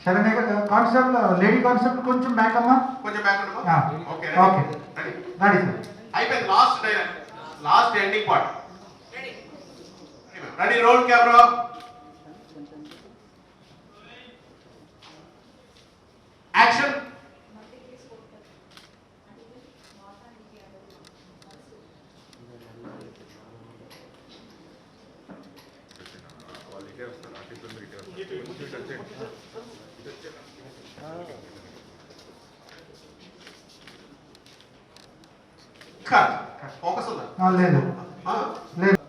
Saranya constable lady constable కొంచెం back అమ్మా, కొంచెం బ్యాక్ ఉండమ్మా. Okay okay ready sir. అయిపోయింది. Last dialogue, last ending part. Ready, roll camera. Action. Focus ఉందా? లేదు లేదు.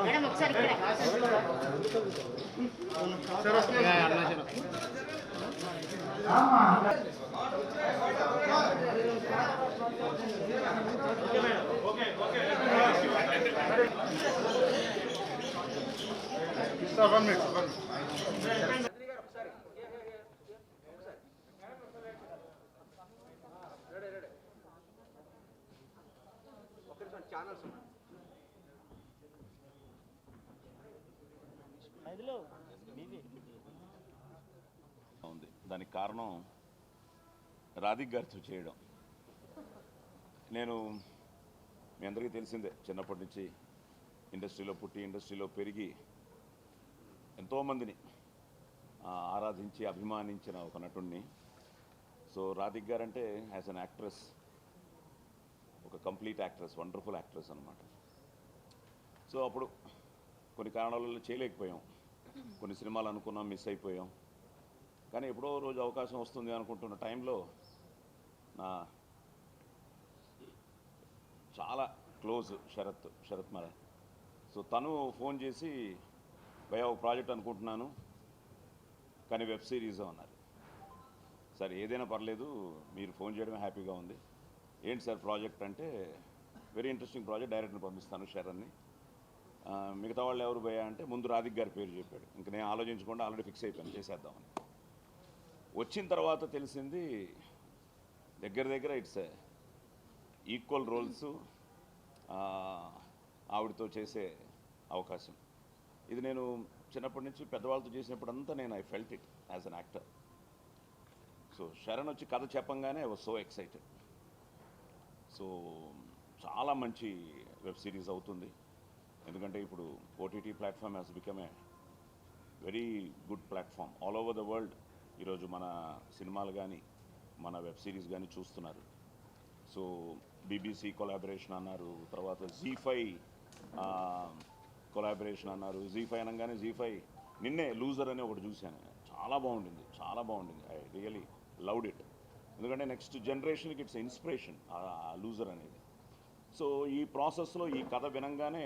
మేడం ఒకసారి ఉంది. దానికి కారణం రాధిక్ గారితో చేయడం. నేను మీ అందరికీ తెలిసిందే, చిన్నప్పటి నుంచి ఇండస్ట్రీలో పుట్టి ఇండస్ట్రీలో పెరిగి ఎంతోమందిని ఆరాధించి అభిమానించిన ఒక నటుడిని. సో రాధిక్ గారు అంటే యాజ్ అన్ యాక్ట్రెస్ ఒక కంప్లీట్ యాక్ట్రెస్, వండర్ఫుల్ యాక్ట్రెస్ అనమాట. సో అప్పుడు కొన్ని కారణాలలో చేయలేకపోయాం, కొన్ని సినిమాలు అనుకున్నాం, మిస్ అయిపోయాం. కానీ ఎప్పుడో రోజు అవకాశం వస్తుంది అనుకుంటున్న టైంలో నా చాలా క్లోజ్ శరత్ కుమార్. సో తను ఫోన్ చేసి, భయ్యా ఒక ప్రాజెక్ట్ అనుకుంటున్నాను కానీ వెబ్ సిరీస్ అన్నారు. సరే ఏదైనా పర్లేదు, మీరు ఫోన్ చేయడమే హ్యాపీగా ఉంది. ఏంటి సార్ ప్రాజెక్ట్ అంటే, వెరీ ఇంట్రెస్టింగ్ ప్రాజెక్ట్, డైరెక్ట్ని పంపిస్తాను శరణ్ని. మిగతా వాళ్ళు ఎవరు భయ్యా అంటే ముందు రాధిక్ గారి పేరు చెప్పాడు. ఇంక నేను ఆలోచించకుండా ఆల్రెడీ ఫిక్స్ అయిపోయాను చేసేద్దామని. వచ్చిన తర్వాత తెలిసింది దగ్గర ఇట్స్ ఈక్వల్ రోల్స్ ఆవిడతో చేసే అవకాశం. ఇది నేను చిన్నప్పటి నుంచి పెద్దవాళ్ళతో చేసినప్పుడంతా నేను I felt it as an actor. So Sharan వచ్చి కథ చెప్పంగానే I was so excited. So చాలా మంచి వెబ్ సిరీస్ అవుతుంది. ఎందుకంటే ఇప్పుడు OTT platform has become a very good platform all over the world. ఈరోజు మన సినిమాలు కానీ మన వెబ్ సిరీస్ కానీ చూస్తున్నారు. సో బీబీసీ కొలాబరేషన్ అన్నారు, తర్వాత జీ5 కొలాబరేషన్ అన్నారు. జీ5 అనగానే జీ5 నిన్నే లూజర్ అని ఒకటి చూశాను, చాలా బాగుండింది. I really loved it. ఎందుకంటే నెక్స్ట్ జనరేషన్కి ఇట్స్ ఇన్స్పిరేషన్ లూజర్ అనేది. సో ఈ ప్రాసెస్లో ఈ కథ వినంగానే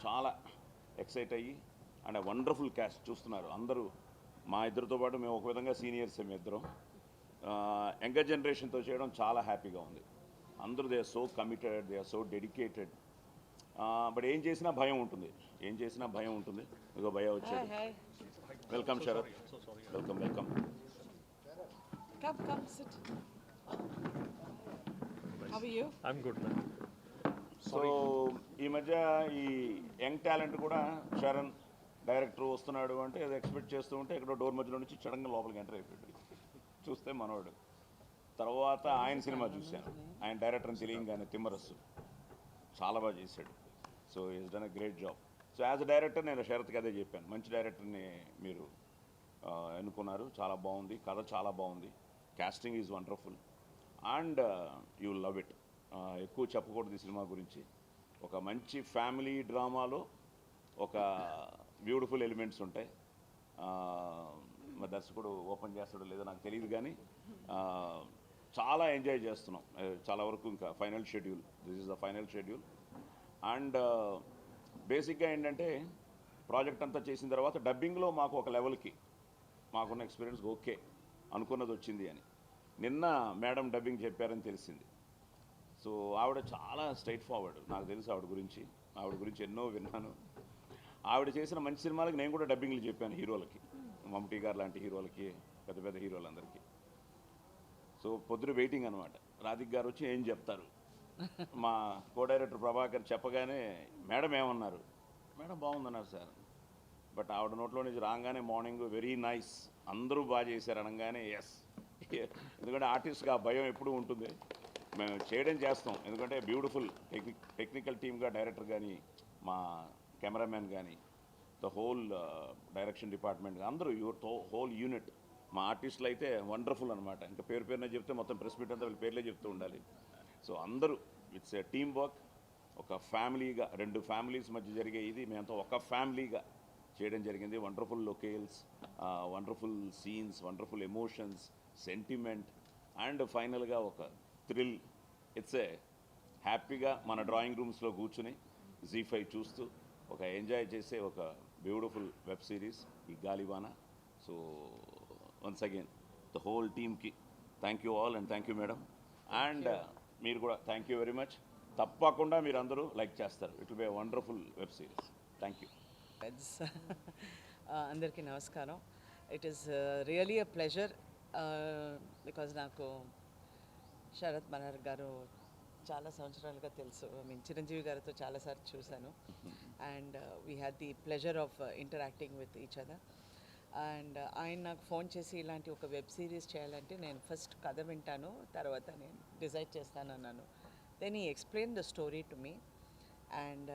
చాలా ఎక్సైట్ అయ్యి, అండ్ వండర్ఫుల్ క్యాస్ట్ చూస్తున్నారు అందరూ. మా ఇద్దరితో పాటు మేము ఒక విధంగా సీనియర్స్ మేము ఇద్దరం. యంగర్ జనరేషన్తో చేయడం చాలా హ్యాపీగా ఉంది. అందరూ they are so committed, they are so dedicated. But ఏం చేసినా భయం ఉంటుంది. ఇదిగో భయ వచ్చాడు. Welcome Sharath, welcome. Come, sit. How are you? I'm good, man. So ఈ మధ్య ఈ యంగ్ టాలెంట్ కూడా శరణ్ డైరెక్టర్ వస్తున్నాడు అంటే అది ఎక్స్పెక్ట్ చేస్తూ ఉంటే ఎక్కడో డోర్ మధ్యలో నుంచి సడన్గా లోపలికి ఎంటర్ అయిపోయాడు. చూస్తే మనోడు. తర్వాత ఆయన సినిమా చూశాను, ఆయన డైరెక్టర్ అని తెలియగానే తిమ్మరస్సు చాలా బాగా చేశాడు. So is done a great job. So as a director నేను శరత్కి అదే చెప్పాను, మంచి డైరెక్టర్ని మీరు ఎన్నుకున్నారు, చాలా బాగుంది, కథ చాలా బాగుంది, casting is wonderful and you will love it. ఎక్కువ చెప్పకూడదు ఈ సినిమా గురించి. ఒక మంచి ఫ్యామిలీ డ్రామాలో ఒక బ్యూటిఫుల్ ఎలిమెంట్స్ ఉంటాయి. మా దర్శకుడు ఓపెన్ చేస్తాడో లేదో నాకు తెలియదు, కానీ చాలా ఎంజాయ్ చేస్తున్నాం. చాలా వరకు ఇంకా final schedule, this is the final schedule. And బేసిక్గా ఏంటంటే ప్రాజెక్ట్ అంతా చేసిన తర్వాత డబ్బింగ్లో మాకు ఒక లెవెల్కి మాకున్న ఎక్స్పీరియన్స్ ఓకే అనుకున్నది వచ్చింది అని. నిన్న మేడం డబ్బింగ్ చెప్పారని తెలిసింది. సో ఆవిడ చాలా స్ట్రైట్ ఫార్వర్డ్. నాకు తెలుసు ఆవిడ గురించి ఎన్నో విన్నాను. ఆవిడ చేసిన మంచి సినిమాలకి నేను కూడా డబ్బింగ్లు చెప్పాను హీరోలకి, మమ్ముటి గారు లాంటి హీరోలకి, పెద్ద పెద్ద హీరోలందరికీ. సో పొద్దున వెయిటింగ్ అనమాట, రాధిక్ గారు వచ్చి ఏం చెప్తారు. మా కో డైరెక్టర్ ప్రభాకర్ చెప్పగానే మేడం ఏమన్నారు, మేడం బాగుందన్నారు సార్. బట్ ఆవిడ నోట్లో నుంచి రాగానే మార్నింగ్ వెరీ నైస్, అందరూ బాగా చేశారు అనగానే ఎస్. ఎందుకంటే ఆర్టిస్ట్గా ఆ భయం ఎప్పుడూ ఉంటుంది. మేము చేయడం చేస్తాం, ఎందుకంటే బ్యూటిఫుల్ టెక్నికల్ టీమ్గా డైరెక్టర్ కానీ, మా కెమెరామ్యాన్ కానీ, ద హోల్ డైరెక్షన్ డిపార్ట్మెంట్ అందరూ హోల్ యూనిట్. మా ఆర్టిస్టులు అయితే వండర్ఫుల్ అనమాట. ఇంకా పేరునే చెప్తే మొత్తం ప్రెస్ మీట్ అంతా వీళ్ళ పేర్లే చెప్తూ ఉండాలి. సో అందరూ ఇట్స్ ఏ టీమ్ వర్క్. ఒక ఫ్యామిలీగా, 2 ఫ్యామిలీస్ మధ్య జరిగే ఇది మేమంతా ఒక ఫ్యామిలీగా చేయడం జరిగింది. Wonderful locales, wonderful scenes, wonderful emotions, sentiment and ఫైనల్గా ఒక థ్రిల్. ఇట్స్ ఏ హ్యాపీగా మన డ్రాయింగ్ రూమ్స్లో కూర్చుని Z5 చూస్తూ ఒక ఎంజాయ్ చేసే ఒక బ్యూటిఫుల్ వెబ్ సిరీస్ ఈ Gaalivaana. So once again the whole టీమ్కి thank you all and thank you madam. And మీరు కూడా థ్యాంక్ యూ వెరీ మచ్. తప్పకుండా మీరు అందరూ లైక్ చేస్తారు. It will be a wonderful web series. Thank you. అందరికీ నమస్కారం. It is really a pleasure because నాకు శరత్ మనర్ గారు చాలా సంవత్సరాలుగా తెలుసు. చిరంజీవి గారితో చాలాసార్లు చూశాను. And we had the pleasure of interacting with each other. And ఆయన నాకు ఫోన్ చేసి ఇలాంటి ఒక వెబ్ సిరీస్ చేయాలంటే నేను ఫస్ట్ కథ వింటాను, తర్వాత నేను డిసైడ్ చేస్తానన్నాను. Then he explain the story to me. And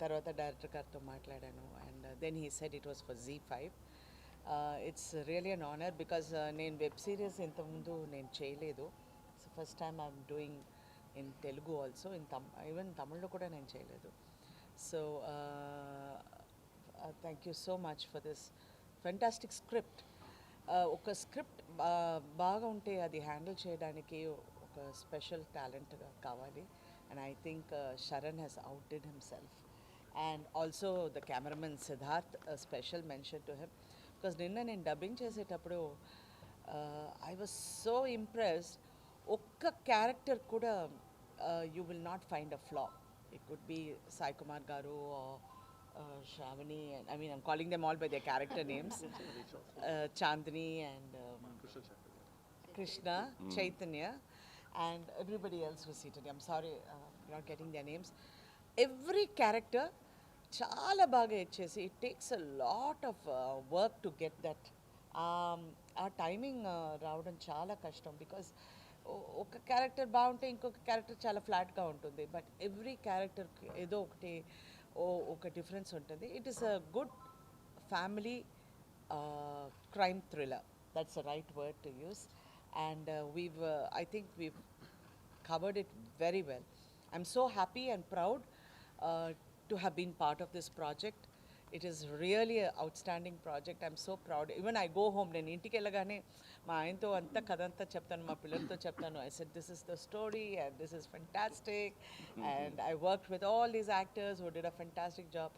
తర్వాత డైరెక్టర్ గారితో మాట్లాడాను. And then he said it was for Z5. It's really an honour because నేను వెబ్ సిరీస్ ఇంతకుముందు నేను చేయలేదు. So first time I'm doing in Telugu also, even తమిళ్లో కూడా నేను చేయలేదు. So thank you so much for this fantastic script. ఒక script బాగా ఉంటే అది హ్యాండిల్ చేయడానికి ఒక స్పెషల్ టాలెంట్ కావాలి. And I think Sharan has outdid himself. And also the cameraman Siddharth, a special mention to him. Because ninna nen dubbing chesetappudu I was so impressed. Okka character kuda you will not find a flaw. It could be Sarathkumar garu or Shravani. I mean, I'm calling them all by their character names. Chandni and Krishna, Chaitanya. And everybody else was seated. I'm sorry, not getting their names. Every character chala baga ichesi. It takes a lot of work to get that. Our timing రావడం చాలా కష్టం because ఒక character బాగుంటే ఇంకొక character చాలా ఫ్లాట్గా ఉంటుంది. But every క్యారెక్టర్కి ఏదో ఒక డిఫరెన్స్ ఉంటుంది. It is a good family crime thriller. That's the right word to use. And I think we've covered it very well. I'm so happy and proud to have been part of this project. It is really an outstanding project. I'm so proud. Even I go home, నేను ఇంటికి వెళ్ళగానే మా ఆయనతో అంతా కథ అంతా చెప్తాను, మా పిల్లలతో చెప్తాను. I said this is the story and this is fantastic. And I worked with all these actors who did a fantastic job.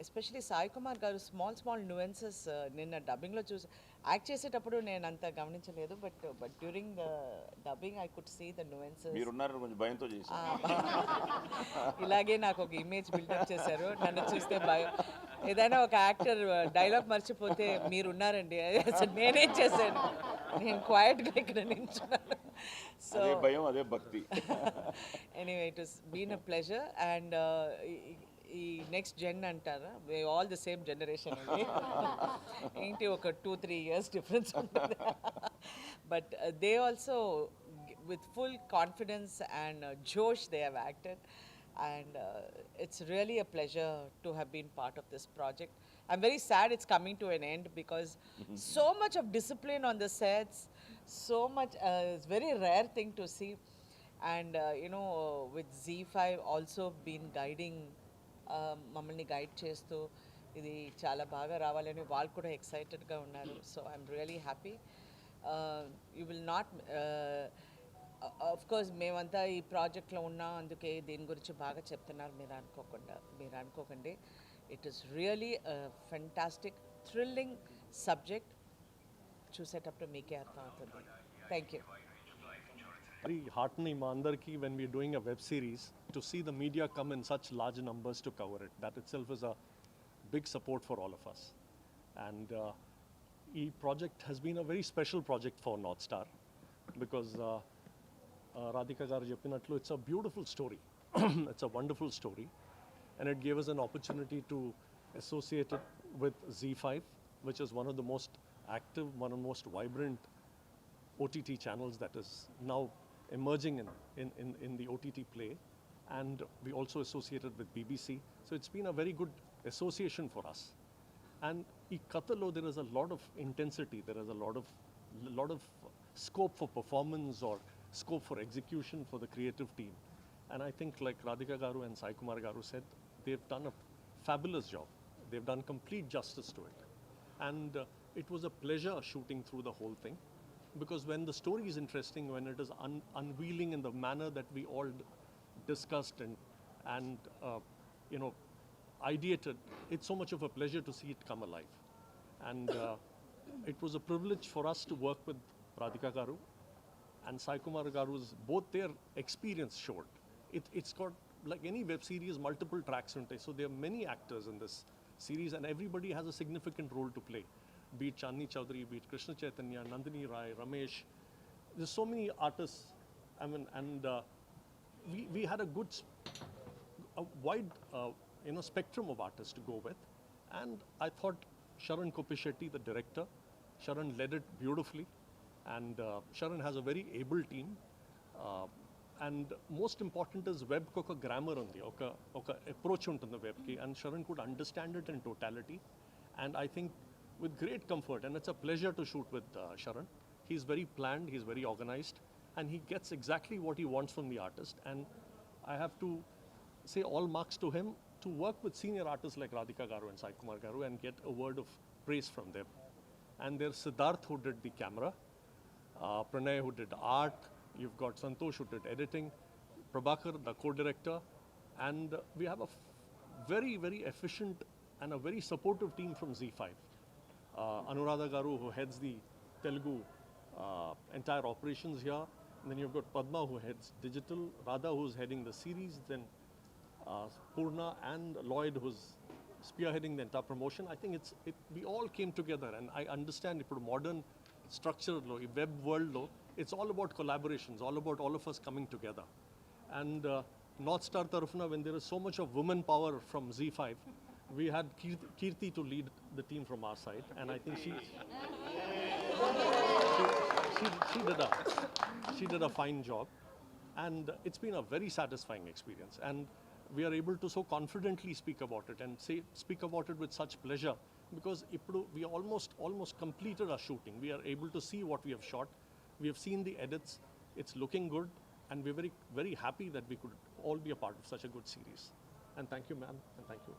Especially Sai Kumar గారు స్మాల్ nuances నిన్న డబ్బింగ్లో చూసి యాక్ట్ చేసేటప్పుడు నేను అంత గమనించలేదు. But during the dubbing I could see the nuances. మీరున్నారు కొంచెం భయంతో చేసి ఇలాగే నాకు ఒక ఇమేజ్ బిల్డప్ చేశారు. నన్ను చూస్తే భయం. ఏదైనా ఒక యాక్టర్ డైలాగ్ మర్చిపోతే మీరున్నారండి, అసలు నేనేం చేశాను, నేను క్వైట్గా ఇక్కడ నించున్నాను. సో భయం, అదే భక్తి. Anyway it was been a pleasure. And ఈ నెక్స్ట్ జెన్ అంటారా, ఆల్ ద సేమ్ జనరేషన్ అండి. ఏంటి ఒక 2-3 years డిఫరెన్స్ ఉంటుంది. But they also with full confidence and josh they have acted. And it's really a pleasure to have been part of this project. I'm very sad it's coming to an end because so much of discipline on the sets, so much, it's a very rare thing to see. And with Z5 also been guiding, మమ్మల్ని guide చేస్తూ ఇది చాలా బాగా రావాలని వాళ్ళు కూడా ఎక్సైటెడ్గా ఉన్నారు. So I'm really happy. You will not of course మేమంతా ఈ ప్రాజెక్ట్లో ఉన్నాం, అందుకే దీని గురించి బాగా చెప్తున్నారు మీరు అనుకోకండి. It is really fantastic thrilling subject. చూసేటప్పుడు మీకే అర్థం అవుతుంది. Thank you. Very heartening ma andarki when we're doing a web series to see the media come in such large numbers to cover it. That itself is a big support for all of us. And project has been a very special project for North Star because Radhika garu cheppinatlu, it's a beautiful story. It's a wonderful story, and it gave us an opportunity to associate it with Z5, which is one of the most active, one of the most vibrant OTT channels that is now emerging in the OTT play, and we also associated with BBC. So it's been a very good association for us. And in Katalo, there is a lot of intensity, there is a lot of scope for performance or scope for execution for the creative team. And I think, like Radhika garu and Sai Kumar garu said, they've done a fabulous job. They've done complete justice to it. And it was a pleasure shooting through the whole thing, because when the story is interesting, when it is unveiling in the manner that we all discussed and ideated, it's so much of a pleasure to see it come alive. And it was a privilege for us to work with Radhika garu and Sai Kumar garu's, both their experience showed. It's got, like any web series, multiple tracks untai. So there are many actors in this series and everybody has a significant role to play. Be it Chandni Chowdhury, be it Krishna Chaitanya, Nandini Rai, Ramesh. There's so many artists. I mean, and we had a wide spectrum of artists to go with. And I thought Sharan Kopishetty, the director, Sharan led it beautifully. And Sharan has a very able team. And most important is web ko oka grammar undi, oka approach untundi web ki, and Sharan could understand it in totality. And I think with great comfort, and it's a pleasure to shoot with Sharan. He's very planned, he's very organized, and he gets exactly what he wants from the artist. And I have to say all marks to him to work with senior artists like Radhika garu and Sai Kumar garu and get a word of praise from them. And there's Siddharth who did the camera, Pranay who did art, you've got Santosh who did editing, Prabhakar, the co-director, and we have a very, very efficient and a very supportive team from Z5. Anuradha garu, who heads the Telugu entire operations here. And then you've got Padma, who heads digital, Radha, who's heading the series, then Purna and Lloyd, who's spearheading the entire promotion. I think we all came together, and I understand it modern structure, web world, it's all about collaborations, all about all of us coming together. And North Star tarafuna, when there is so much of women power from Z5, we had Kirti to lead the team from our side, and I think she did a fine job, and it's been a very satisfying experience. And we are able to so confidently speak about it and speak about it with such pleasure, because we almost completed our shooting. We are able to see what we have shot. We have seen the edits. It's looking good, and we're very, very happy that we could all be a part of such a good series. And thank you, ma'am, and thank you.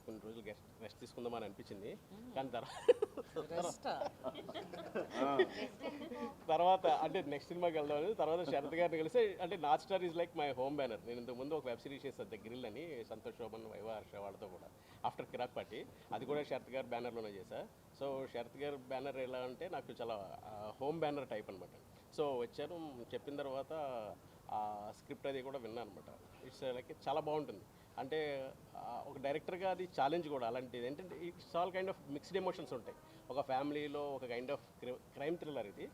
కొన్ని రోజులు rest తీసుకుందామని అనిపించింది, కానీ తర్వాత అంటే next సినిమాకి వెళ్దామని, తర్వాత శరత్ గారిని కలిసి, అంటే north star is like my home banner. నేను ఇంతకుముందు ఒక వెబ్ సిరీస్ చేస్తాను, ద గ్రిల్ అని, సంతోష్ శోభన్, వైవా హర్ష వాళ్ళతో కూడా, ఆఫ్టర్ కిరాక్ పార్టీ, అది కూడా శరత్ గారి బ్యానర్లోనే చేశా. సో శరత్ గారి బ్యానర్ ఎలా అంటే నాకు చాలా హోమ్ బ్యానర్ టైప్ అనమాట. సో వచ్చాను, చెప్పిన తర్వాత ఆ స్క్రిప్ట్ అది కూడా విన్నాను అనమాట. ఇట్స్ లైక్ చాలా బాగుంటుంది. అంటే ఒక డైరెక్టర్గా అది ఛాలెంజ్ కూడా అలాంటిది. ఏంటంటే it's all kind of mixed emotions ఉంటాయి. ఒక ఫ్యామిలీలో ఒక కైండ్ ఆఫ్ క్రైమ్ థ్రిల్లర్ ఇది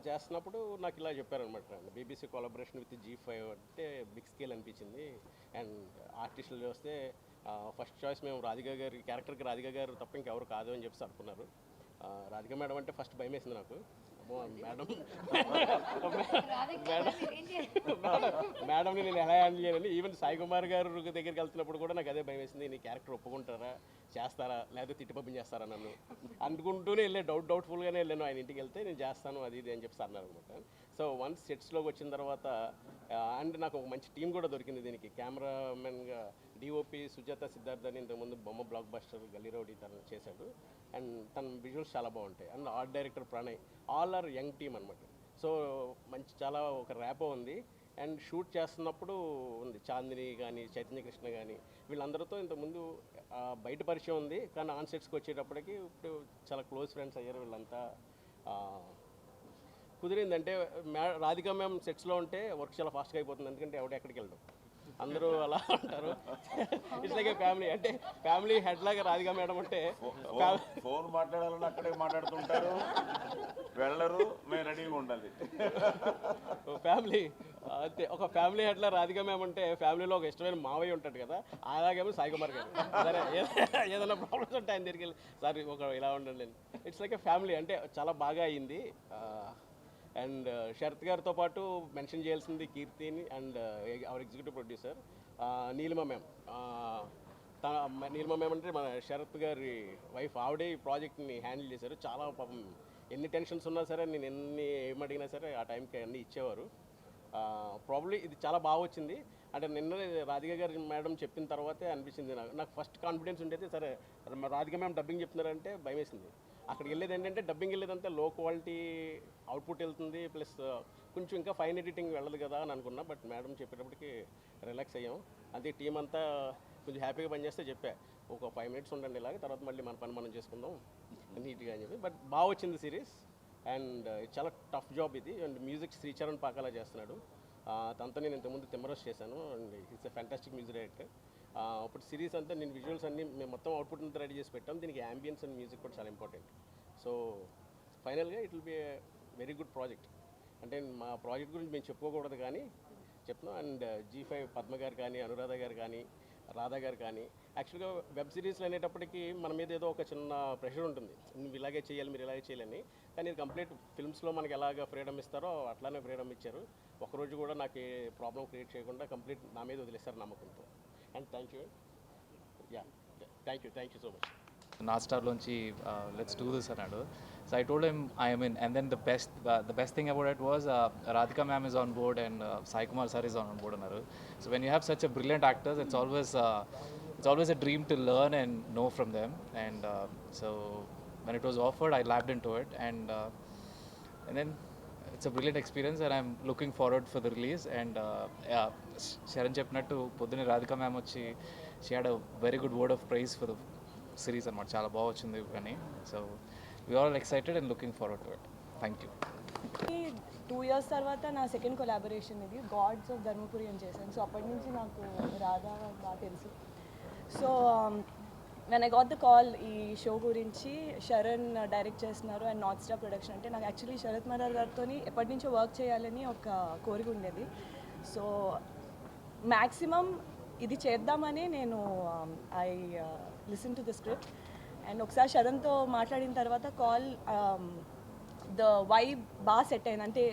చేస్తున్నప్పుడు నాకు ఇలా చెప్పారనమాట. బీబీసీ కొలాబరేషన్ విత్ G5 అంటే బిగ్ స్కేల్ అనిపించింది. అండ్ ఆర్టిస్టులు చూస్తే ఫస్ట్ చాయిస్ మేము రాధిక గారి క్యారెక్టర్కి రాధిక గారు తప్ప ఇంకెవరు కాదు అని చెప్పి అనుకున్నారు. రాధిక మేడం అంటే ఫస్ట్ భయం వేసింది నాకు. మేడంని నేను ఎలా హ్యాండిల్ చేయాలని. ఈవెన్ సాయి కుమార్ గారు దగ్గరికి వెళ్తున్నప్పుడు కూడా నాకు అదే భయం వేసింది. నీ క్యారెక్టర్ ఒప్పుకుంటారా, చేస్తారా, లేకపోతే తిట్టి పంపించేస్తారా నన్ను అనుకుంటూనే వెళ్ళే డౌట్ఫుల్గానే వెళ్ళాను. ఆయన ఇంటికి వెళ్తే నేను చేస్తాను అది ఇది అని చెప్పి అన్నారు అనమాట. సో వన్స్ సెట్స్లోకి వచ్చిన తర్వాత అండ్ నాకు ఒక మంచి టీం కూడా దొరికింది దీనికి. కెమెరామెన్గా డిఓపి సుజాత సిద్ధార్థ్ అని ఇంతకుముందు బొమ్మ బ్లాక్ బస్టర్ గల్లీరౌడీ తను చేశాడు. అండ్ తన విజువల్స్ చాలా బాగుంటాయి. And art director Pranay, all are young team అనమాట. సో మంచి చాలా ఒక ర్యాపో ఉంది. అండ్ షూట్ చేస్తున్నప్పుడు ఉంది చాందిని కానీ, చైతన్య కృష్ణ కానీ, వీళ్ళందరితో ఇంతకుముందు బయట పరిచయం ఉంది, కానీ ఆన్ సెట్స్కి వచ్చేటప్పటికి ఇప్పుడు చాలా క్లోజ్ ఫ్రెండ్స్ అయ్యారు. వీళ్ళంతా కుదిరిందంటే రాధిక మ్యామ్ సెట్స్లో ఉంటే వర్క్ చాలా ఫాస్ట్గా అయిపోతుంది, ఎందుకంటే ఎవడు ఎక్కడికి వెళ్ళడం. అందరూ అలా ఉంటారు. It's like A family. అంటే ఫ్యామిలీ హెడ్ లాగా రాధిక మేడం అంటే ఫోన్ మాట్లాడాలని అక్కడే మాట్లాడుతుంటారు, వెళ్ళరు, మేము రెడీగా ఉండాలి. ఫ్యామిలీ అంతే. ఒక ఫ్యామిలీ హెడ్లా రాధిక మ్యామ్ అంటే ఫ్యామిలీలో ఒక ఇష్టమైన మావయ్య ఉంటాడు కదా, అలాగేమో సాయి కుమార్ గారు. సరే ఏదైనా ప్రాబ్లమ్స్ ఉంటే ఆయన దగ్గరికి వెళ్ళి సార్ ఒక ఇలా ఉండండి. It's like A family. అంటే చాలా బాగా అయింది. అండ్ శరత్ గారితో పాటు మెన్షన్ చేయాల్సింది కీర్తిని and hour executive producer Neelima ma'am. Neelima ma'am అంటే మన శరత్ గారి వైఫ్. ఆవిడే ఈ ప్రాజెక్ట్ని హ్యాండిల్ చేశారు. చాలా పాపం ఎన్ని టెన్షన్స్ ఉన్నా సరే, నేను ఎన్ని ఏమడిగినా సరే ఆ టైంకి అన్నీ ఇచ్చేవారు. ప్రాబ్లీ ఇది చాలా బాగా వచ్చింది. అంటే నిన్న రాధిక గారి మేడం చెప్పిన తర్వాతే అనిపించింది నాకు ఫస్ట్ కాన్ఫిడెన్స్ ఉండేది. సరే రాధిక మ్యామ్ డబ్బింగ్ చెప్తున్నారంటే భయం వేసింది. అక్కడికి వెళ్ళేది ఏంటంటే డబ్బింగ్ వెళ్ళేదంటే లో క్వాలిటీ అవుట్పుట్ వెళ్తుంది, ప్లస్ కొంచెం ఇంకా ఫైన్ ఎడిటింగ్ వెళ్ళదు కదా అని అనుకున్నా. బట్ మేడం చెప్పేటప్పటికి రిలాక్స్ అయ్యాం. అదే టీం అంతా కొంచెం హ్యాపీగా పనిచేస్తే చెప్పా ఒక 5 minutes ఉండండి ఇలాగ, తర్వాత మళ్ళీ మన పని మనం చేసుకుందాం నీట్గా అని చెప్పి. బట్ బాగా వచ్చింది సిరీస్. అండ్ చాలా టఫ్ జాబ్ ఇది. అండ్ మ్యూజిక్ శ్రీచరణ్ పాకాలా చేస్తున్నాడు. తనతో నేను ఇంతకుముందు తిమ్మరస్ చేశాను. And it's a fantastic music director. ఇప్పుడు సిరీస్ అంతా నేను విజువల్స్ అన్నీ మేము మొత్తం అవుట్పుట్ అంతా రెడీ చేసి పెట్టాం. దీనికి యాంబియన్స్ అండ్ మ్యూజిక్ కూడా చాలా ఇంపార్టెంట్. సో ఫైనల్గా it will be A very good project. అంటే మా ప్రాజెక్ట్ గురించి మేము చెప్పుకోకూడదు కానీ చెప్తున్నాం. అండ్ G5 పద్మ గారు కానీ, అనురాధ గారు కానీ, రాధా గారు కానీ, యాక్చువల్గా వెబ్ సిరీస్లు అనేటప్పటికీ మన మీద ఏదో ఒక చిన్న ప్రెషర్ ఉంటుంది, నువ్వు ఇలాగే చేయాలి, మీరు ఇలాగే చేయాలని. కానీ ఇది కంప్లీట్ ఫిల్మ్స్లో మనకి ఎలాగ ఫ్రీడమ్ ఇస్తారో అట్లానే ఫ్రీడమ్ ఇచ్చారు. ఒకరోజు కూడా నాకు ఏ ప్రాబ్లం క్రియేట్ చేయకుండా కంప్లీట్ నా మీద వదిలేస్తారు నమ్మకంతో. And thank you. Yeah thank you so much. North Star loonchi let's do this anadu. So I told him I am in, and then the best thing about it was Radhika ma'am is on board and Sai Kumar sir is on board annaru. So when you have such a brilliant actors, it's always a dream to learn and know from them. And so when it was offered, I lapped into it, and then it's a brilliant experience, and I'm looking forward for the release. And Sharan cheppinattu poddune Radhika ma'am vachi she had a very good word of praise for the series అనమాట. చాలా బాగా వచ్చింది కానీ. So we are all excited and looking forward to it. Thank you. 2 years తర్వాత నా second collaboration ఇది gods of Dharmapuri అని చేశాను. సో అప్పటి నుంచి నాకు రాధా బాగా తెలుసు. So when I got the call ఈ షో గురించి, శరణ్ డైరెక్ట్ చేస్తున్నారు అండ్ నార్త్ స్టార్ ప్రొడక్షన్ అంటే, నాకు యాక్చువల్లీ శరత్ మరార్ గారితో ఎప్పటి నుంచో వర్క్ చేయాలని ఒక కోరిక ఉండేది. సో మ్యాక్సిమం ఇది చేద్దామని నేను I listen to the script. And ఒకసారి శరణ్తో మాట్లాడిన తర్వాత కాల్ ద వైబ్ బాగా సెట్ అయింది. అంటే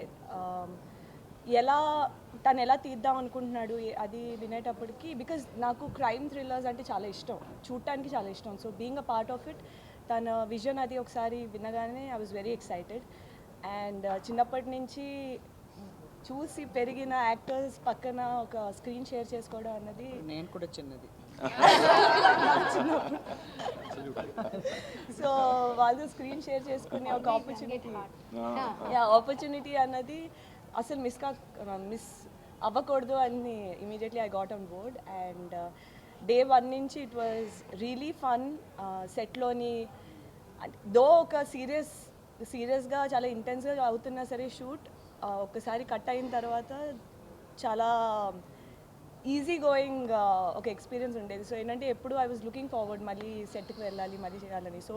తను ఎలా తీద్దాం అనుకుంటున్నాడు అది వినేటప్పటికి, బికాజ్ నాకు క్రైమ్ థ్రిల్లర్స్ అంటే చాలా ఇష్టం, చూడటానికి చాలా ఇష్టం. So being a part of it, తన విజన్ అది ఒకసారి వినగానే I was very excited. And చిన్నప్పటి నుంచి చూసి పెరిగిన యాక్టర్స్ పక్కన ఒక స్క్రీన్ షేర్ చేసుకోవడం అన్నది, నేను కూడా చిన్నది సో వాళ్ళు స్క్రీన్ షేర్ చేసుకునే ఒక ఆపర్చునిటీ అన్నది అసలు మిస్ అవ్వకూడదు అని immediately I got on board. And day 1 నుంచి ఇట్ వాజ్ రియలీ ఫన్. సెట్లోని దో ఒక సీరియస్గా చాలా ఇంటెన్స్గా అవుతున్నా సరే షూట్ ఒక్కసారి కట్ అయిన తర్వాత చాలా ఈజీ గోయింగ్ ఒక ఎక్స్పీరియన్స్ ఉండేది. సో ఏంటంటే ఎప్పుడు ఐ వాజ్ లుకింగ్ ఫార్వర్డ్ మళ్ళీ సెట్కి వెళ్ళాలి, మళ్ళీ చేయాలని. సో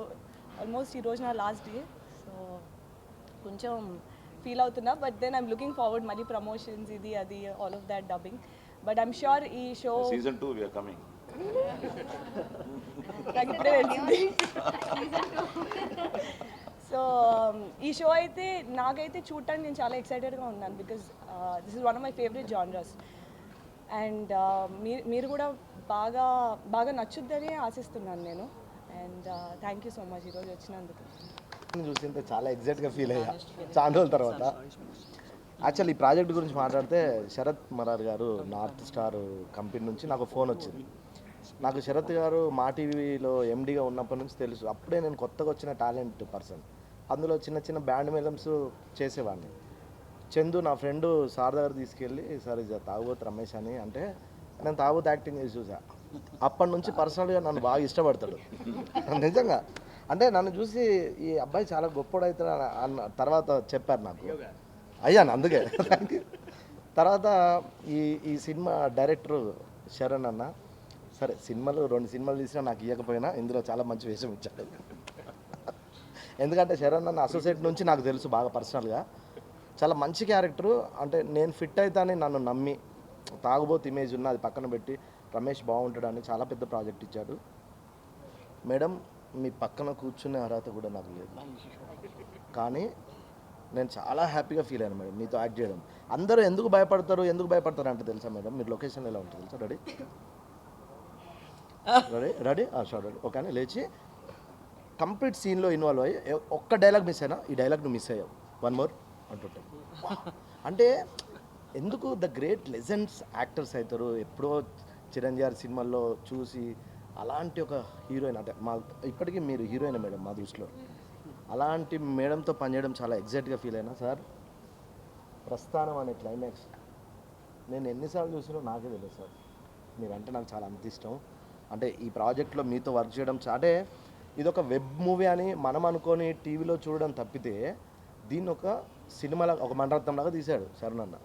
ఆల్మోస్ట్ ఈరోజు నా లాస్ట్ డే, సో కొంచెం ఫీల్ అవుతున్నా. But then I'm looking forward మళ్ళీ ప్రమోషన్స్ ఇది అది all of that dubbing. But I'm sure ఈ show season 2 we are coming. నాకు ఇప్పుడే తెలిసింది. సో ఈ షో అయితే నాకైతే చూడటానికి నేను చాలా ఎక్సైటెడ్గా ఉన్నాను, because this is one of my favourite genres. And మీరు కూడా బాగా నచ్చుద్దని ఆశిస్తున్నాను నేను. And thank you so much ఈరోజు వచ్చినందుకు. చూస్తుంటే చాలా ఎగ్జైట్గా ఫీల్ అయ్యా చాలా రోజుల తర్వాత. యాక్చువల్లీ ఈ ప్రాజెక్ట్ గురించి మాట్లాడితే శరత్ మరార్ గారు నార్త్ స్టార్ కంపెనీ నుంచి నాకు ఫోన్ వచ్చింది. నాకు శరత్ గారు మా టీవీలో ఎండీగా ఉన్నప్పటి నుంచి తెలుసు. అప్పుడే నేను కొత్తగా వచ్చిన టాలెంట్ పర్సన్. అందులో చిన్న చిన్న బ్యాండ్ మేళమ్స్ చేసేవాడిని. చందు నా ఫ్రెండు సార్ దగ్గర తీసుకెళ్ళి, సార్ ఇది తాగుబోతు రమేష్ అని అంటే, నేను తాగుబోతు యాక్టింగ్ చేసి చూసా. అప్పటి నుంచి పర్సనల్గా నన్ను బాగా ఇష్టపడతాడు నిజంగా. అంటే నన్ను చూసి ఈ అబ్బాయి చాలా గొప్పడవుతాడు అన్న తర్వాత చెప్పారు నాకు. అయ్యాను అందుకే. Thank you. తర్వాత ఈ ఈ సినిమా డైరెక్టర్ శరణ్ అన్న, సరే సినిమాలు 2 సినిమాలు తీసినా నాకు ఇవ్వకపోయినా ఇందులో చాలా మంచి వేషం ఇచ్చాడు. ఎందుకంటే శరణ్ అన్న అసోసియేట్ నుంచి నాకు తెలుసు బాగా పర్సనల్గా, చాలా మంచి క్యారెక్టరు. అంటే నేను ఫిట్ అవుతానని నన్ను నమ్మి, తాగుబోతు ఇమేజ్ ఉన్న అది పక్కన పెట్టి రమేష్ బాగుంటాడని చాలా పెద్ద ప్రాజెక్ట్ ఇచ్చాడు. మేడం మీ పక్కన కూర్చునే అర్హత కూడా నాకు లేదు, కానీ నేను చాలా హ్యాపీగా ఫీల్ అయ్యాను మేడం మీతో యాక్ట్ చేయడం. అందరూ ఎందుకు భయపడతారు అంటే తెలుసా మేడం, మీరు లొకేషన్ ఎలా ఉంటుంది తెలుసా? రెడీ షార్ట్ రెడీ ఓకే అని లేచి కంప్లీట్ సీన్లో ఇన్వాల్వ్ అయ్యి ఒక్క డైలాగ్ మిస్ అయినా ఈ డైలాగ్ నువ్వు మిస్ అయ్యావు, 1 more అంటుంటాం. అంటే ఎందుకు ద గ్రేట్ లెజెండ్స్ యాక్టర్స్ అవుతారు. ఎప్పుడో చిరంజీవి గారి సినిమాల్లో చూసి అలాంటి ఒక హీరోయిన్, అంటే మా ఇప్పటికీ మీరు హీరోయిన్ మేడం మా దృష్టిలో. అలాంటి మేడంతో పనిచేయడం చాలా ఎగ్జైట్గా ఫీల్ అయినా. సార్ ప్రస్థానం అనే క్లైమాక్స్ నేను ఎన్నిసార్లు చూసినా నాకే తెలియదు సార్, మీరంటే నాకు చాలా అంత ఇష్టం. అంటే ఈ ప్రాజెక్ట్లో మీతో వర్క్ చేయడం అంటే ఇదొక వెబ్ మూవీ అని మనం అనుకొని టీవీలో చూడడం తప్పితే దీన్ని ఒక సినిమాలో ఒక మణరత్నంలాగా తీశాడు శరణ్ అన్న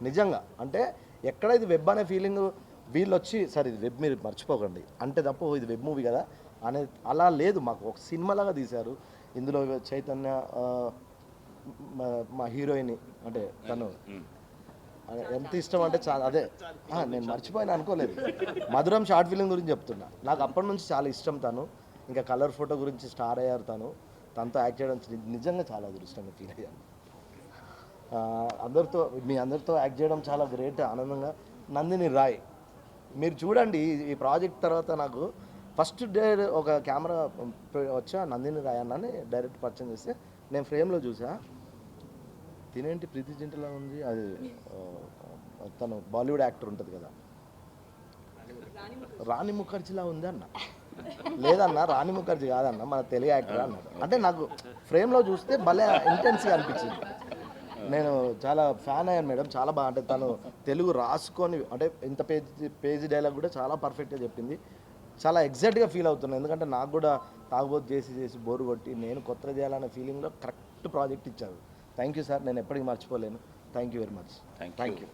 నిజంగా. అంటే ఎక్కడ ఇది వెబ్ అనే ఫీలింగ్ వీళ్ళు వచ్చి సార్ ఇది వెబ్ మీరు మర్చిపోకండి అంటే తప్ప ఇది వెబ్ మూవీ కదా అనే అలా లేదు, మాకు ఒక సినిమాలాగా తీశారు. ఇందులో చైతన్య మా హీరోయిన్ అంటే తను ఎంత ఇష్టం అంటే చాలా, అదే నేను మర్చిపోయినా అనుకోలేదు. మధురం షార్ట్ ఫిలిం గురించి చెప్తున్నా, నాకు అప్పటి నుంచి చాలా ఇష్టం తను. ఇంకా కలర్ ఫోటో గురించి స్టార్ అయ్యారు తను, తనతో యాక్ట్ చేయడం నిజంగా చాలా అదృష్టంగా ఫీల్ అయ్యాను. మీ అందరితో యాక్ట్ చేయడం చాలా గ్రేట్, ఆనందంగా. నందిని రాయ్ మీరు చూడండి, ఈ ప్రాజెక్ట్ తర్వాత నాకు ఫస్ట్ డే ఒక కెమెరా వచ్చా నందిని రాయ్ అన్నని డైరెక్ట్ పరిచయం చేస్తే నేను ఫ్రేమ్లో చూసా, తినేంటి ప్రీతి జింటలా ఉంది, అది తను బాలీవుడ్ యాక్టర్ ఉంటుంది కదా రాణి ముఖర్జీలా ఉంది అన్న. లేదన్న రాణి ముఖర్జీ కాదన్న మన తెలుగు యాక్టర్ అన్నాడు. అంటే నాకు ఫ్రేమ్లో చూస్తే భలే ఇంటెన్స్గా అనిపించింది. నేను చాలా ఫ్యాన్ అయ్యాను మేడం, చాలా బాగా. అంటే తను తెలుగు రాసుకొని అంటే ఇంత పేజీ డైలాగ్ కూడా చాలా పర్ఫెక్ట్గా చెప్పింది. చాలా ఎగ్జైట్గా ఫీల్ అవుతున్నాను, ఎందుకంటే నాకు కూడా తాగుబోతు చేసి బోరు కొట్టి నేను కొత్తగా చేయాలనే ఫీలింగ్లో కరెక్ట్ ప్రాజెక్ట్ ఇచ్చారు. థ్యాంక్ యూ సార్, నేను ఎప్పటికీ మర్చిపోలేను. Thank you very much. Thank you.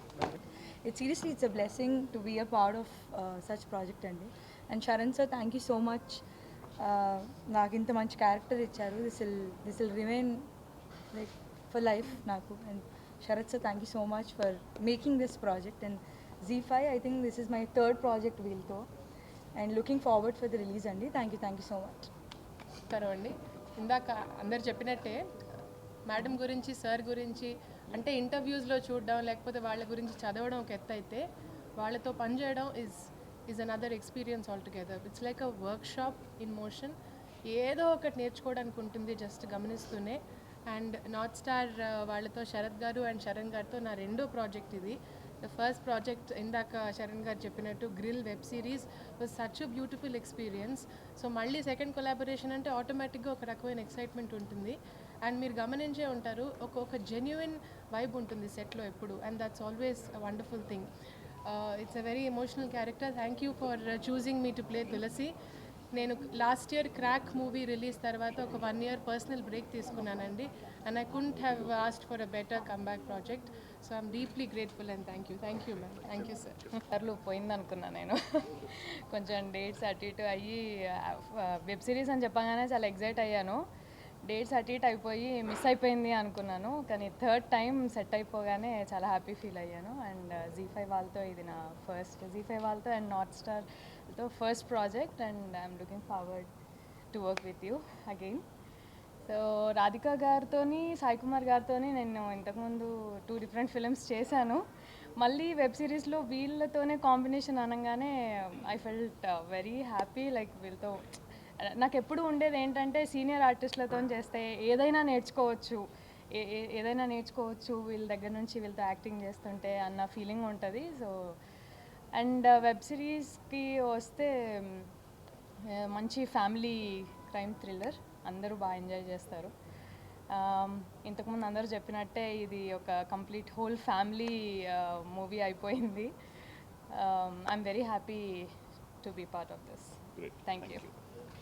It's a blessing to be a part of such project అండి. And Sharan sir, thank you so much. నాకు ఇంత మంచి క్యారెక్టర్ ఇచ్చారు. This will remain like for life నాకు. And Sharat sir, thank you so much for making this project. And Z5, I think this is my 3rd project వీళ్ళతో. And looking forward for the release అండి. Thank you so much. అండి ఇందాక అందరు చెప్పినట్టే madam గురించి sir గురించి అంటే ఇంటర్వ్యూస్లో చూడడం లేకపోతే వాళ్ళ గురించి చదవడం ఒక ఎత్తు అయితే వాళ్ళతో పనిచేయడం is another experience all together. It's like a work shop in motion. ఏదో ఒకటి నేర్చుకోవడానికి ఉంటుంది జస్ట్ గమనిస్తూనే. అండ్ నార్త్ స్టార్ వాళ్ళతో శరత్ గారు అండ్ శరణ్ గారితో నా 2వ ప్రాజెక్ట్ ఇది. ద ఫస్ట్ ప్రాజెక్ట్ ఇందాక శరణ్ గారు చెప్పినట్టు grill web series was such a beautiful experience. So మళ్ళీ సెకండ్ కొలాబరేషన్ అంటే ఆటోమేటిక్గా ఒక రకమైన ఎక్సైట్మెంట్ ఉంటుంది. అండ్ మీరు గమనించే ఉంటారు ఒక జెన్యున్ వైబ్ ఉంటుంది సెట్లో ఎప్పుడు. And that's always a wonderful thing. It's a very emotional character. Thank you for choosing me to play Tulasi. నేను last year Krack movie release తర్వాత ఒక 1 year పర్సనల్ బ్రేక్ తీసుకున్నానండి. And I couldn't have asked for a better comeback project. So I'm deeply grateful and thank you ma'am. Thank you sir. సార్లు పోయింది అనుకున్నా నేను, కొంచెం dates అటు ఇటు అయ్యి వెబ్ సిరీస్ అని చెప్పగానే చాలా ఎగ్జైట్ అయ్యాను. డేట్స్ అటు ఇటు అయిపోయి మిస్ అయిపోయింది అనుకున్నాను, కానీ 3rd time సెట్ అయిపోగానే చాలా హ్యాపీ ఫీల్ అయ్యాను. అండ్ Z5 వాళ్ళతో ఇది నా ఫస్ట్, Z5 వాళ్ళతో అండ్ నార్త్ స్టార్తో first project. And I'm looking forward to work with you again. So Radhika గారితో సాయికుమార్ గారితో నేను ఇంతకుముందు 2 different ఫిలిమ్స్ చేశాను. మళ్ళీ వెబ్ సిరీస్లో వీళ్ళతోనే కాంబినేషన్ అనగానే I felt very happy. Like వీళ్ళతో నాకు ఎప్పుడు ఉండేది ఏంటంటే సీనియర్ ఆర్టిస్టులతో చేస్తే ఏదైనా నేర్చుకోవచ్చు వీళ్ళ దగ్గర నుంచి, వీళ్ళతో యాక్టింగ్ చేస్తుంటే అన్న ఫీలింగ్ ఉంటుంది. సో అండ్ వెబ్ సిరీస్కి వస్తే మంచి ఫ్యామిలీ క్రైమ్ థ్రిల్లర్, అందరూ బాగా ఎంజాయ్ చేస్తారు. ఇంతకుముందు అందరూ చెప్పినట్టే ఇది ఒక కంప్లీట్ హోల్ ఫ్యామిలీ మూవీ అయిపోయింది. I'm very happy to be part of this. Thank you.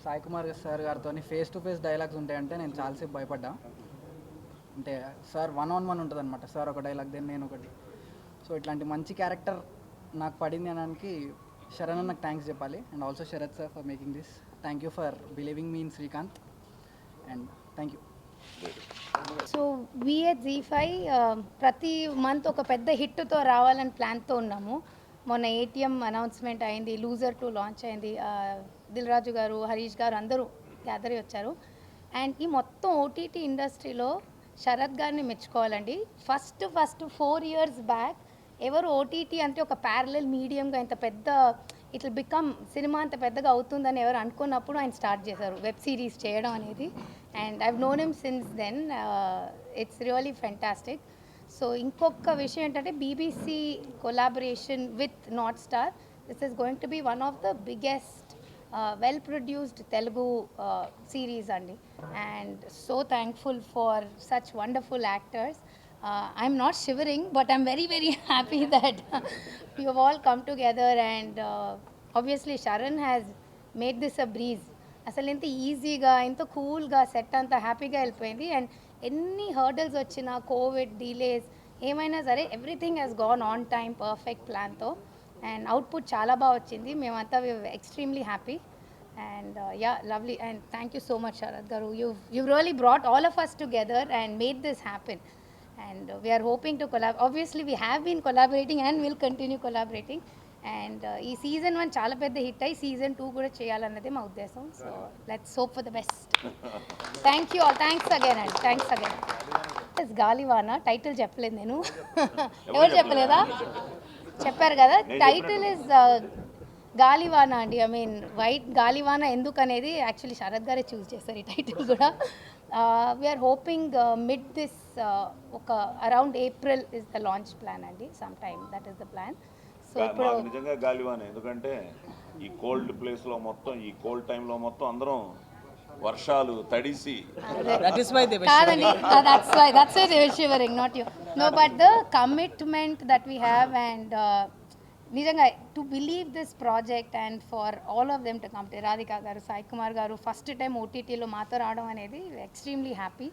Saikumar sir గారితో ఫేస్ టు ఫేస్ డైలాగ్స్ ఉంటాయంటే నేను చాలాసేపు భయపడ్డా. అంటే సార్ 1-on-1 ఉంటుంది అనమాట. సార్ ఒక డైలాగ్, దెన్ నేను ఒకటి. సో ఇట్లాంటి మంచి క్యారెక్టర్ నాకు పడింది అనడానికి శరణ్ నాకు థ్యాంక్స్ చెప్పాలి. And also Sharath sir for making this. Thank you for believing me in Srikanth and thank you. So we at Zee5 ప్రతి మంత్ ఒక పెద్ద హిట్తో రావాలని ప్లాన్తో ఉన్నాము. మొన్న ఏటీఎం అనౌన్స్మెంట్ అయింది, లూజర్ 2 లాంచ్ అయింది, దిల్ రాజు గారు, హరీష్ గారు అందరూ గ్యాదర్ అయ్యి వచ్చారు. అండ్ ఈ మొత్తం ఓటీటీ ఇండస్ట్రీలో శరత్ గారిని మెచ్చుకోవాలండి. ఫస్ట్ 4 years బ్యాక్ ఎవరు ఓటీటీ అంటే ఒక ప్యారలల్ మీడియంగా ఇంత పెద్ద ఇట్లా బికమ్ సినిమా అంత పెద్దగా అవుతుందని ఎవరు అనుకున్నప్పుడు ఆయన స్టార్ట్ చేశారు వెబ్ సిరీస్ చేయడం అనేది. And I've known him since then. It's really fantastic. So ఇంకొక విషయం ఏంటంటే BBC collaboration with North Star. This is going to be one of the biggest well produced Telugu series అండి. And so thankful for such wonderful actors. I'm not shivering, but I'm very, very happy that you have all come together, and obviously Sharan has made this a breeze. అసలు ఇంత ఈజీగా ఇంత కూల్గా set అంతా హ్యాపీగా వెళ్ళిపోయింది. And ఎన్ని hurdles వచ్చినా, కోవిడ్ డిలేస్ ఏమైనా సరే, everything has gone on time perfect ప్లాన్తో. అండ్ అవుట్పుట్ చాలా బాగా వచ్చింది. మేమంతా extremely happy. And yeah, lovely. And thank you so much Sharath garu. You really brought all of us together and made this happen. And we are hoping to collaborate. Obviously we have been collaborating and will continue collaborating. And ఈ season 1 చాలా పెద్ద hit అయ్యి season 2 కూడా చేయాలన్నదే మా ఉద్దేశం. So let's hope for the best. Thank you all. Thanks again and thanks again. Is Gaalivaana. Title చెప్పలేదు నేను. ఎవరు చెప్పలేదా? చెప్పారు కదా. టైటిల్ ఇస్ గాలివానా అండి. ఐ మీన్ వైట్ గాలివానా ఎందుకు అనేది యాక్చువల్లీ శరత్ గారే చూస్ చేశారు ఈ టైటిల్ కూడా. వీఆర్ హోపింగ్ మిడ్ దిస్ ఒక around April is the launch plan అండి. Some time that is the plan. So ఇప్పుడు నిజంగా గాలివాన, ఎందుకంటే ఈ కోల్డ్ ప్లేస్లో మొత్తం, ఈ కోల్డ్ టైంలో మొత్తం అందరం వర్షాలు తడిసి కాదండి. that's why they were shivering, not you. No, but the commitment that we have, and నిజంగా to believe this project and for all of them to come to Radhika గారు, సాయి కుమార్ గారు ఫస్ట్ టైం ఓటీటీలో మాతో రావడం అనేది extremely happy.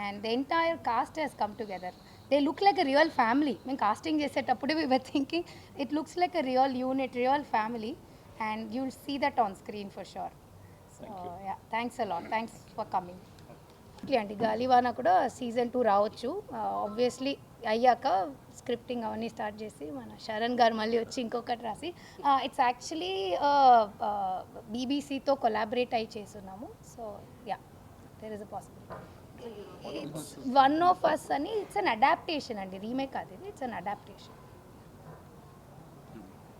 And the entire cast has come together. They look like a real family. మేము casting చేసేటప్పుడు we were thinking it looks like a real unit, real family. And you will see that on screen for sure. So yeah, thanks a lot. Thanks for coming. Okay అండి, గాలివానా కూడా season 2 రావచ్చు. Obviously అయ్యాక scripting అవన్నీ start చేసి మన శరణ్ గారు మళ్ళీ వచ్చి ఇంకొకటి రాసి, ఇట్స్ యాక్చువల్లీ బీబీసీతో కొలాబరేట్ అయ్యి చేస్తున్నాము. So yeah, there is a possibility. It's one of us అని. ఇట్స్ అన్ అడాప్టేషన్ అండి, రీమేక్ కాదు ఇది. It's an adaptation.